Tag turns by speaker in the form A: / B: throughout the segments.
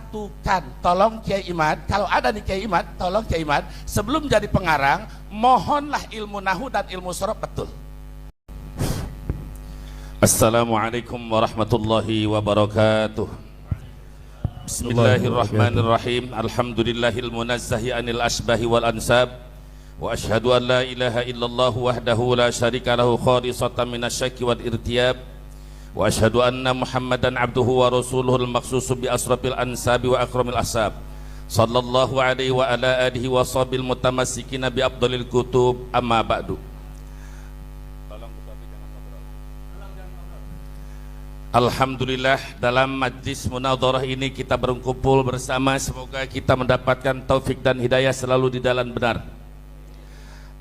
A: satukan. Tolong Kiai Imad, kalau ada nih Kiai Imad, tolong Kiai Imad sebelum jadi pengarang, mohonlah ilmu nahu dan ilmu sorof betul. Assalamualaikum warahmatullahi wabarakatuh. Bismillahirrahmanirrahim. Alhamdulillahil munazzahi anil asbahi wal ansab. Wa ashhadu an la ilaha illallah wahdahu la syarika lahu khalisatan minasyakki wal irtiyab. Wa ashhadu anna Muhammadan abduhu wa rasuluhul maqsusu bi asrafil ansabi wa akramil ahsab. Sallallahu alaihi wa ala alihi wa sahbil mutamassikina bi afdalil kutub, amma ba'du. Alhamdulillah, dalam majlis munadharah ini kita berkumpul bersama, semoga kita mendapatkan taufik dan hidayah selalu di dalam benar.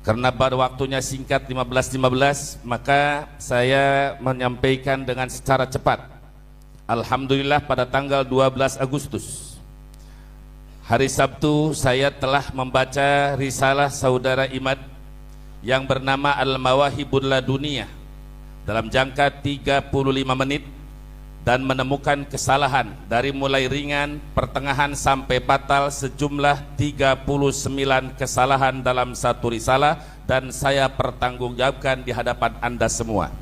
A: Karena pada waktunya singkat 15.15, maka saya menyampaikan dengan secara cepat. Alhamdulillah, pada tanggal 12 Agustus hari Sabtu, saya telah membaca risalah saudara Imad yang bernama Al-Mawahibul Laduniyah dalam jangka 35 menit, dan menemukan kesalahan dari mulai ringan, pertengahan sampai fatal sejumlah 39 kesalahan dalam satu risalah, dan saya pertanggungjawabkan di hadapan Anda semua.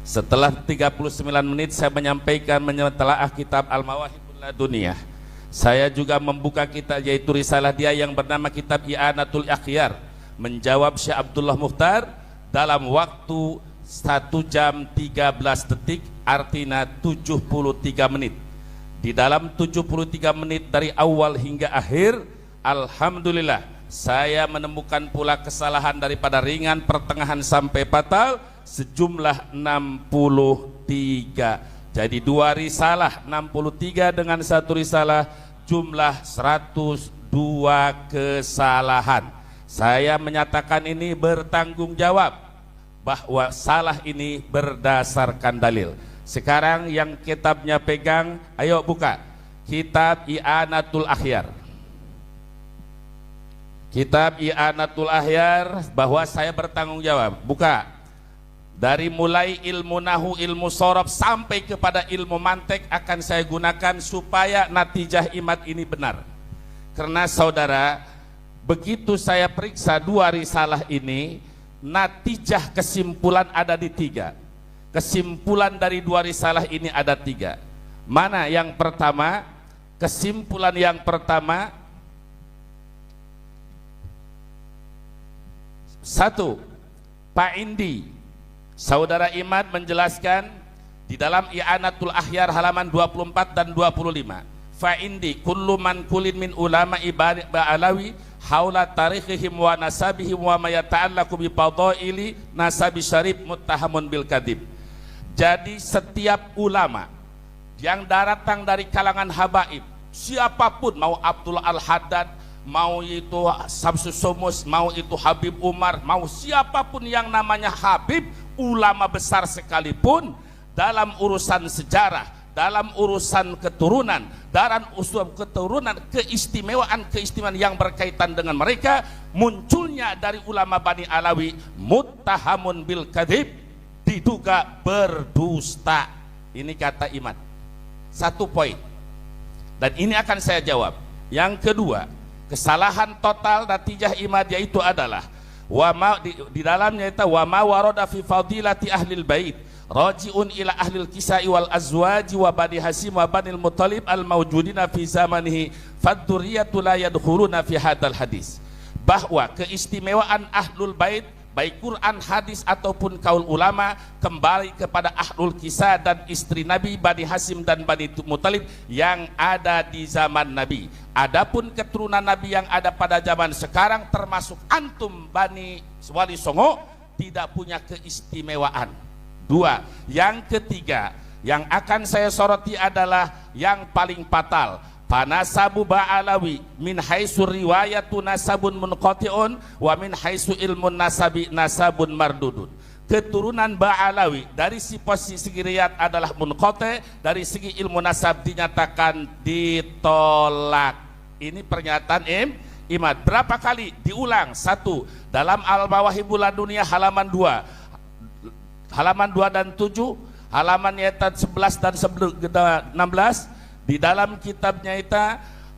A: Setelah 39 menit saya menyampaikan menelaah kitab Al-Mawahibul Laduniyah, saya juga membuka kitab, yaitu risalah dia yang bernama kitab I'anatul Akhyar, menjawab Syekh Abdullah Mukhtar dalam waktu 1 jam 13 detik, artinya 73 menit. Di dalam 73 menit dari awal hingga akhir, alhamdulillah saya menemukan pula kesalahan daripada ringan, pertengahan sampai fatal sejumlah 63. Jadi dua risalah 63 dengan satu risalah, jumlah 102 kesalahan. Saya menyatakan ini bertanggung jawab bahwa salah ini berdasarkan dalil. Sekarang yang kitabnya pegang, ayo buka kitab I'anatul Akhyar. Kitab I'anatul Akhyar, bahwa saya bertanggung jawab. Buka dari mulai ilmu nahu, ilmu sorof sampai kepada ilmu mantek akan saya gunakan supaya natijah Imad ini benar. Karena saudara, begitu saya periksa dua risalah ini, natijah kesimpulan ada di 3. Kesimpulan dari dua risalah ini ada 3. Mana yang pertama? Kesimpulan yang pertama, 1. Pak Indi, saudara Imad menjelaskan di dalam I'anatul Akhyar halaman 24 dan 25. Fa indi kullu man kulin min ulama ibadi ba'alawi haula tarikhihim wa nasabihim wa ma yata'allaqu bi fadaili nasabi syarif muttahamun bil kadhib. Jadi setiap ulama yang datang dari kalangan habaib, siapapun, mau Abdullah Al-Haddad, mau itu Samsus Somus, mau itu Habib Umar, mau siapapun yang namanya Habib, ulama besar sekalipun, dalam urusan sejarah, dalam urusan keturunan, dalam usul keturunan, keistimewaan yang berkaitan dengan mereka, munculnya dari ulama Bani Alawi, muttahamun bil kadhib, diduga berdusta. Ini kata Imad. 1 poin, dan ini akan saya jawab. Yang kedua, kesalahan total natijah Imad yaitu adalah di dalamnya itu wa ma warada fi fadilati ahlil bait raji'un ila ahlil kisai wal azwaji wa bani hasim wa banil muttalib al mawjudina fi zamanihi fadzurriyatu la yadkhuluna fi hadal hadis. Bahwa keistimewaan ahlul bait, baik Quran, hadis ataupun kaul ulama, kembali kepada ahlul kisah dan istri Nabi, Bani Hasim dan Bani Muttalib yang ada di zaman Nabi. Adapun keturunan Nabi yang ada pada zaman sekarang, termasuk antum Bani Wali Songo, tidak punya keistimewaan. 2. Yang ketiga yang akan saya soroti adalah yang paling fatal. Panasabu ba'alawi min haitsu riwayatu nasabun munqati'un wa min haitsu ilmun nasabi nasabun mardudun. Keturunan Ba'alawi dari segi riwayat adalah munqati', dari segi ilmu nasab dinyatakan ditolak. Ini pernyataan Imad. Berapa kali diulang? 1. Dalam Al-Mawahibul Laduniyah halaman 2. Halaman 2 dan 7, halaman 11 dan 16, di dalam kitabnya itu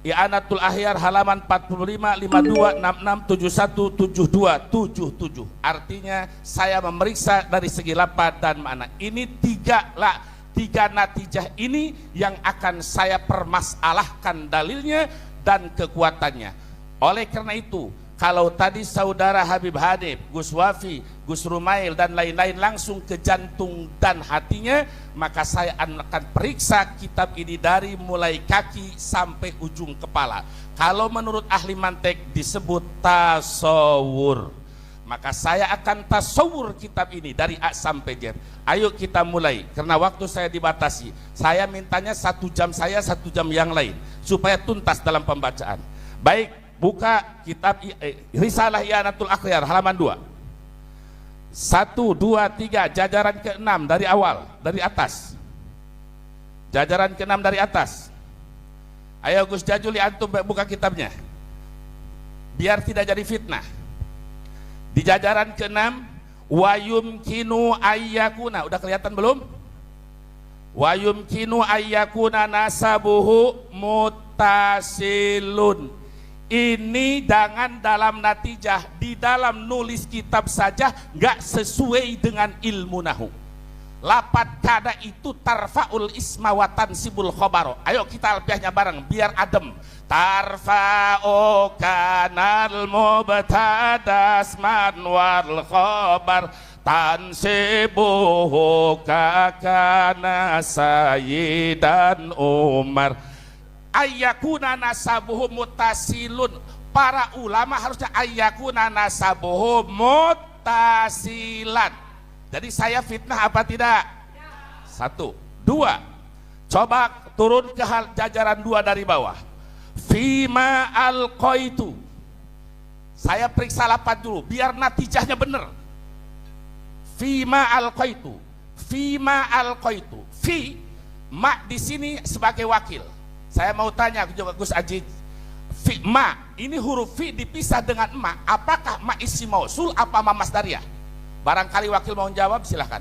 A: I'anatul Ahyar halaman 45, 52, 66, 71, 72, 77. Artinya saya memeriksa dari segi lafaz dan makna. Ini tiga natijah ini yang akan saya permasalahkan dalilnya dan kekuatannya. Oleh karena itu, kalau tadi saudara Habib Hanif, Gus Wafi, Gus Rumail dan lain-lain langsung ke jantung dan hatinya, maka saya akan periksa kitab ini dari mulai kaki sampai ujung kepala. Kalau menurut ahli mantek disebut tasawur, maka saya akan tasawur kitab ini dari A sampai Z. Ayo kita mulai, karena waktu saya dibatasi. Saya mintanya 1 jam saya, 1 jam yang lain, supaya tuntas dalam pembacaan. Baik, buka kitab Risalah I'anatul Ahyar halaman 2. 1, 2, 3, jajaran ke-6 dari awal, dari atas. Jajaran ke-6 dari atas. Ayo Gus Jajuli, antum buka kitabnya, biar tidak jadi fitnah. Di jajaran ke-6, wa yumkinu ayyakuna, udah kelihatan belum? Wa yumkinu ayyakuna nasabuhu muttasilun. Ini jangan dalam natijah, di dalam nulis kitab saja nggak sesuai dengan ilmu nahu. Lapat kada itu tarfaul isma wa tansibul khobaro. Ayo kita alfiahnya bareng biar adem. Tarfa'u kanal mubtada asman wal khobar tansibuhu kakana sayyidan Umar. Ayyakuna nasabuhu mutasilun. Para ulama harusnya ayyakuna nasabuhu mutasilan. Jadi saya fitnah apa tidak? 1, 2. Coba turun ke jajaran 2 dari bawah. Fima alqaitu. Saya periksa lafaz dulu biar natijahnya benar. Fima alqaitu. Fima alqaitu. Fi ma di sini sebagai wakil. Saya mau tanya juga Gus Aziz, fi ma ini huruf fi dipisah dengan ma, apakah ma isim mausul apa ma masdariyah? Barangkali wakil mau jawab, silahkan.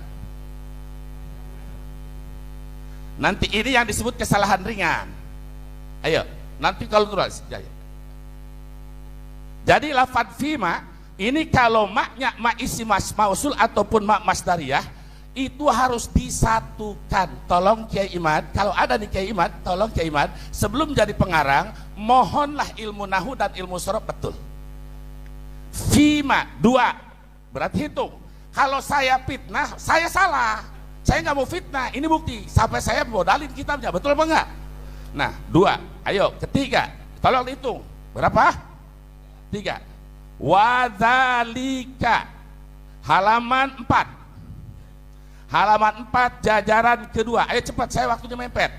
A: Nanti ini yang disebut kesalahan ringan. Ayo, nanti kalau terus. Jadi lafadz fi ma ini kalau maknya ma isim mausul ataupun ma masdariyah itu harus disatukan. Tolong Kiai Imad, kalau ada nih Kiai Imad, tolong Kiai Imad, sebelum jadi pengarang, mohonlah ilmu nahu dan ilmu sorof betul. Fima 2, berarti hitung. Kalau saya fitnah, saya salah. Saya nggak mau fitnah, ini bukti. Sampai saya modalin kitabnya, betul apa enggak? Nah, 2, ayo ketiga, tolong hitung. Berapa? 3. Wadzalika halaman 4. Halaman 4 jajaran kedua. Ayo cepat, saya waktunya mepet.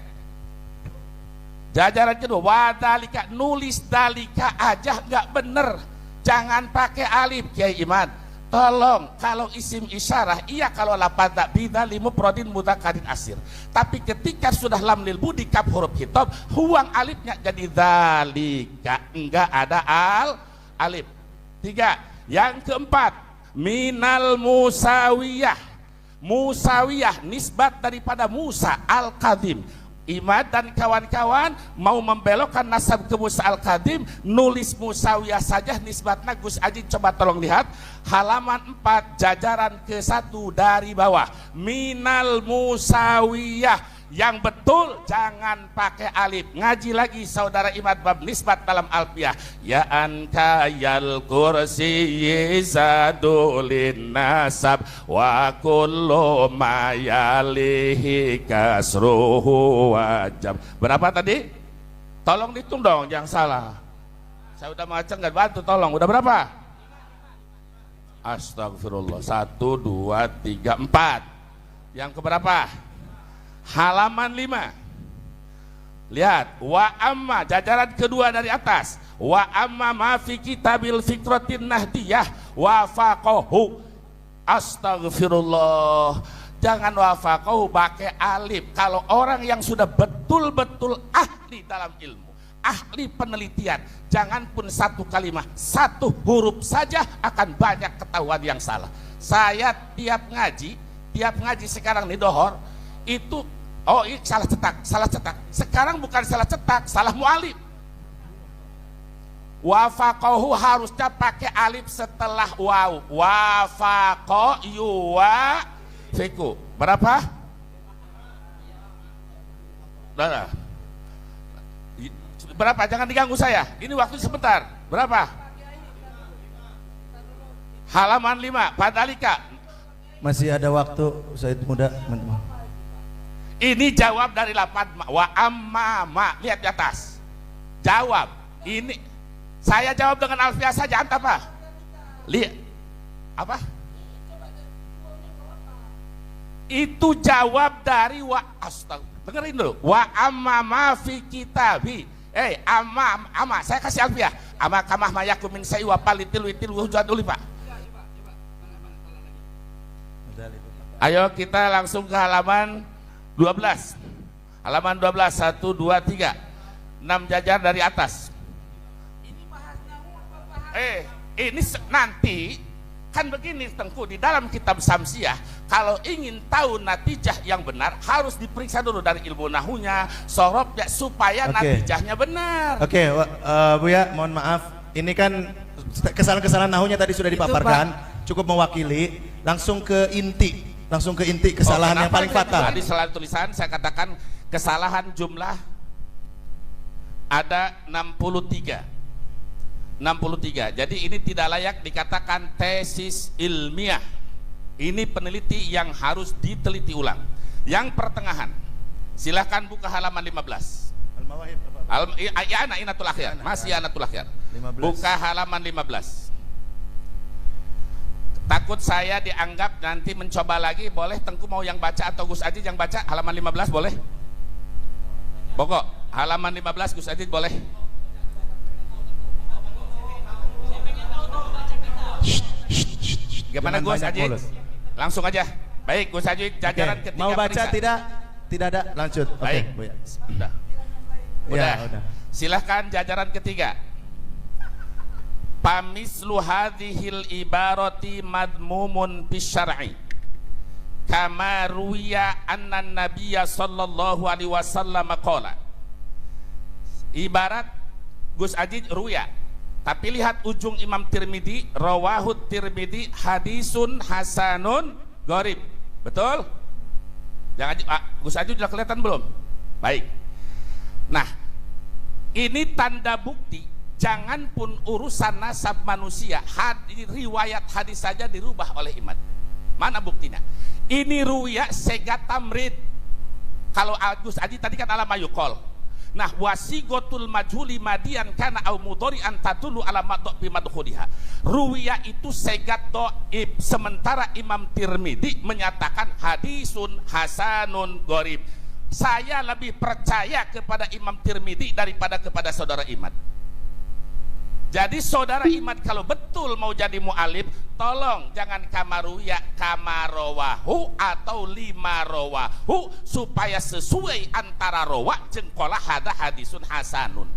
A: Jajaran kedua, wadalika, nulis dalika aja nggak bener. Jangan pakai alif Kiai Iman. Tolong, kalau isim isyarah iya, kalau lafaz bidali mufradin mudzakarin asir. Tapi ketika sudah lam lil budi kaf huruf khitab, huang alifnya jadi dalika, enggak ada alif. 3. Yang keempat, minal musawiyah. Musawiyah nisbat daripada Musa Al-Qadim. Imad dan kawan-kawan mau membelokkan nasab ke Musa Al-Qadim, nulis Musawiyah saja nisbatnya. Gus Aji coba tolong lihat halaman 4 jajaran ke-1 dari bawah. Minal Musawiyah, yang betul jangan pakai alif. Ngaji lagi saudara Imad bab nisbat dalam alfiah. Ya anka yal kursi zadulin nasab wa kullu ma yalihi kasruhu wajab. Berapa tadi? Tolong dihitung dong, jangan salah. Saya udah macam nggak bantu, tolong. Udah berapa? Astagfirullah. 1, 2, 3, 4. Yang keberapa? Halaman 5. Lihat, wa amma jajaran kedua dari atas. Wa amma ma fi kitabil fikratin nahdiyah wa faqahu. Astagfirullah. Jangan wa faqahu pakai alif. Kalau orang yang sudah betul-betul ahli dalam ilmu, ahli penelitian, jangan pun satu kalimat, satu huruf saja akan banyak ketahuan yang salah. Saya tiap ngaji sekarang nih dohor, itu Oh, ini salah cetak, salah cetak. Sekarang bukan salah cetak, salah mu'alif. Wafaqahu harusnya pakai alif setelah waw. Wafaqo yuwafiqu. Berapa? Berapa? Berapa? Jangan diganggu saya. Ini waktu sebentar. Berapa? Halaman 5. Padalika.
B: Masih ada waktu, Said Muda, teman-teman.
A: Ini jawab dari lapan wa amma ma. Lihat di atas. Jawab. Ini saya jawab dengan alfiah saja, anta apa? Lihat. Apa? Itu jawab dari wa astagfirullah. Dengerin dulu. Wa amma ma fi kitabi. Amma, saya kasih alfiah. Amma kamah mayakum min sa'i wa palitil witil wujud dulu, Pak. Ayo kita langsung ke halaman 12. Halaman 12, 1, 2, 3. 6 jajar dari atas. Ini nanti kan begini Tengku, di dalam kitab Samsiah kalau ingin tahu natijah yang benar harus diperiksa dulu dari ilmu nahunya, sorobnya, supaya natijahnya benar.
B: Oke, Buya, mohon maaf, ini kan kesalahan-kesalahan nahunya tadi sudah dipaparkan, cukup mewakili, langsung ke inti kesalahan yang paling fatal.
A: Tadi salah tulisan saya katakan kesalahan jumlah ada 63. Jadi ini tidak layak dikatakan tesis ilmiah. Ini peneliti yang harus diteliti ulang. Yang pertengahan, silahkan buka halaman 15. Inatul akhir, masih Inatul akhir. Buka halaman 15. Takut saya dianggap nanti mencoba lagi. Boleh Tengku mau yang baca atau Gus Aziz yang baca halaman 15 boleh? Pokok halaman 15 Gus Aziz boleh? Gimana Gus Aziz? Langsung aja. Baik Gus Aziz, jajaran ketiga.
B: Mau baca periksa. Tidak ada, lanjut.
A: Baik.
B: Udah.
A: Udah. Silahkan jajaran ketiga. Pamislu hadhil ibarati madmumun bisyar'i kama ruwiya anna nabiyya sallallahu alaihi wasallam qala. Ibarat Gus Aziz ruya, tapi lihat ujung Imam Tirmidzi, rawahut Tirmidzi hadisun hasanun gharib. Betul? Jangan Gus Aziz sudah kelihatan belum? Baik. Nah, ini tanda bukti. Jangan pun urusan nasab manusia, riwayat hadis saja dirubah oleh imam. Mana buktinya? Ini ruya segat tamrid. Kalau Agus Aji tadi kan ala mayukol. Nah, wasigotul majhuli madian kana au mudhari'an tadullu ala madh bi madkhuliha. Ruya itu segat dhaif, sementara Imam Tirmidzi menyatakan hadisun hasanun gharib. Saya lebih percaya kepada Imam Tirmidzi daripada kepada saudara Imad. Jadi saudara Imad kalau betul mau jadi mu'alif, tolong jangan kamaruya, kamarowahu atau lima rowahu, supaya sesuai antara rowa jengkolah hada hadisun hasanun.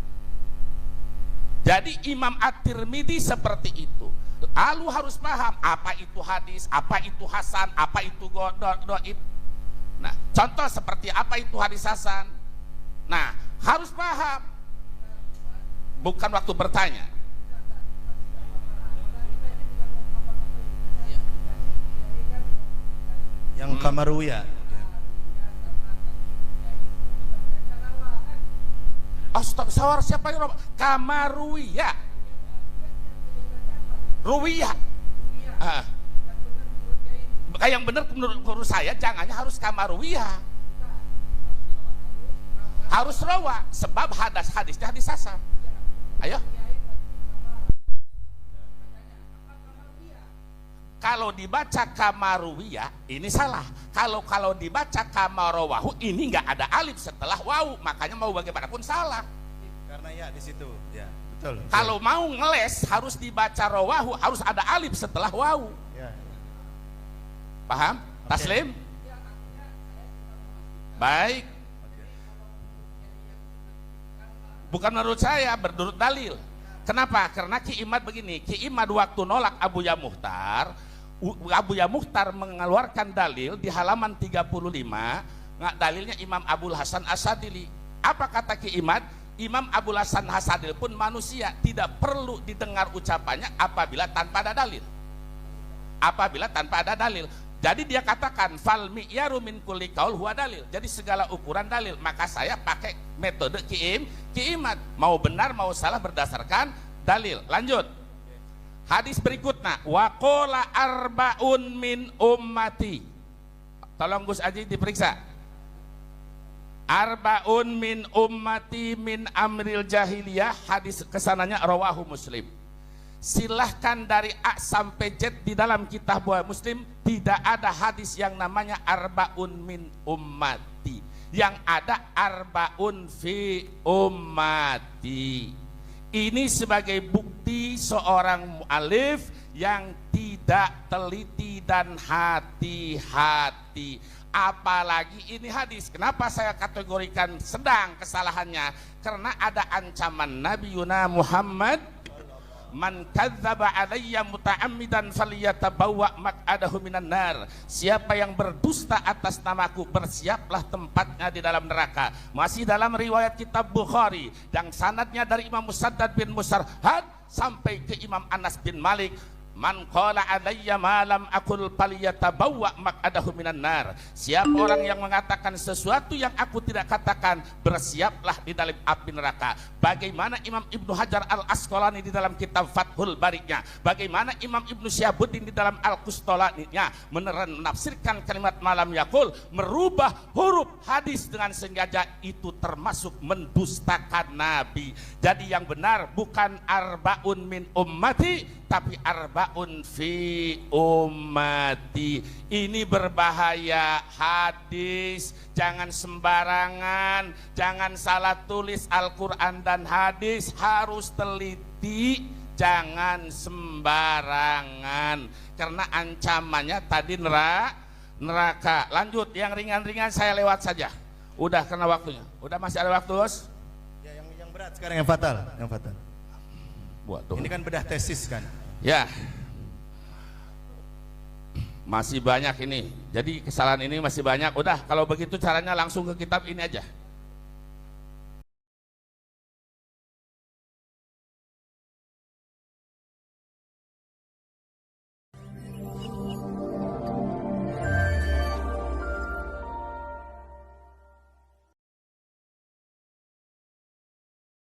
A: Jadi Imam At-Tirmidzi seperti itu. Lalu harus paham apa itu hadis, apa itu hasan, apa itu doib. Nah, contoh seperti apa itu hadis hasan. Nah, harus paham. Bukan waktu bertanya.
B: Yang kamaruya.
A: Astagfirullah, siapa yang kamaruya? Ruwiyah. Yang benar menurut saya jangannya harus kamaruya. Harus rawa, sebab hadisnya hadis hasan. Ayo. Kalau dibaca kamaruwiyah ini salah. Kalau dibaca kamarowahu ini nggak ada alif setelah wawu, makanya mau bagaimanapun salah.
B: Karena ya di situ, ya betul.
A: Kalau mau ngeles harus dibaca rawahu, harus ada alif setelah wawu.
B: Ya.
A: Paham? Taslim? Baik. Bukan menurut saya, menurut dalil. Kenapa? Karena Ki Imad begini, Ki Imad waktu nolak Abu Ya Muhtar mengeluarkan dalil di halaman 35 Nggak, dalilnya Imam Abul Hasan Asadili. Apa kata Ki Imad? Imam Abul Hasan Asadili pun manusia, tidak perlu didengar ucapannya apabila tanpa ada dalil. Apabila tanpa ada dalil. Jadi dia katakan fal mi'yaru min kulli qaul huwa dalil. Jadi segala ukuran dalil. Maka saya pakai metode Ki Imad. Mau benar mau salah berdasarkan dalil. Lanjut. Hadis berikutnya, wa qala arbaun min ummati. Tolong Gus Aji diperiksa. Arbaun min ummati min amril jahiliyah. Hadis kesananya rawahu Muslim. Silahkan dari A sampai Z di dalam kitab Muslim tidak ada hadis yang namanya arbaun min ummati. Yang ada arbaun fi ummati. Ini sebagai bukti seorang mu'alif yang tidak teliti dan hati-hati. Apalagi ini hadis. Kenapa saya kategorikan sedang kesalahannya? Karena ada ancaman Nabi Yuna Muhammad, man kadzdzaba alayya muta'ammidan falyatabawwa maq'adahu minan nar. Siapa yang berdusta atas namaku, bersiaplah tempatnya di dalam neraka. Masih dalam riwayat kitab Bukhari dan sanadnya dari Imam Musaddad bin Musarhad sampai ke Imam Anas bin Malik, man qala alayya ma lam aqul falyatabawwa maq'adahu minan nar. Siapa orang yang mengatakan sesuatu yang aku tidak katakan, bersiaplah di dalam api neraka. Bagaimana Imam Ibnu Hajar Al-Asqalani di dalam kitab Fathul Bari-nya, bagaimana Imam Ibnu Syihabuddin di dalam Al-Qustolani-nya menafsirkan kalimat malam yakul, merubah huruf hadis dengan sengaja, itu termasuk mendustakan Nabi. Jadi yang benar bukan arbaun min ummati, tapi arbaun fi ummati. Ini berbahaya hadis. Jangan sembarangan, jangan salah tulis Al-Quran dan hadis, harus teliti, jangan sembarangan, karena ancamannya tadi neraka. Lanjut, yang ringan-ringan saya lewat saja. Udah karena waktunya. Udah, masih ada waktu, Bos?
B: Ya, yang berat sekarang, yang fatal, yang fatal.
A: Waduh.
B: Ini kan bedah tesis kan?
A: Ya, masih banyak ini. Jadi kesalahan ini masih banyak. Udah, kalau begitu caranya langsung ke kitab ini aja.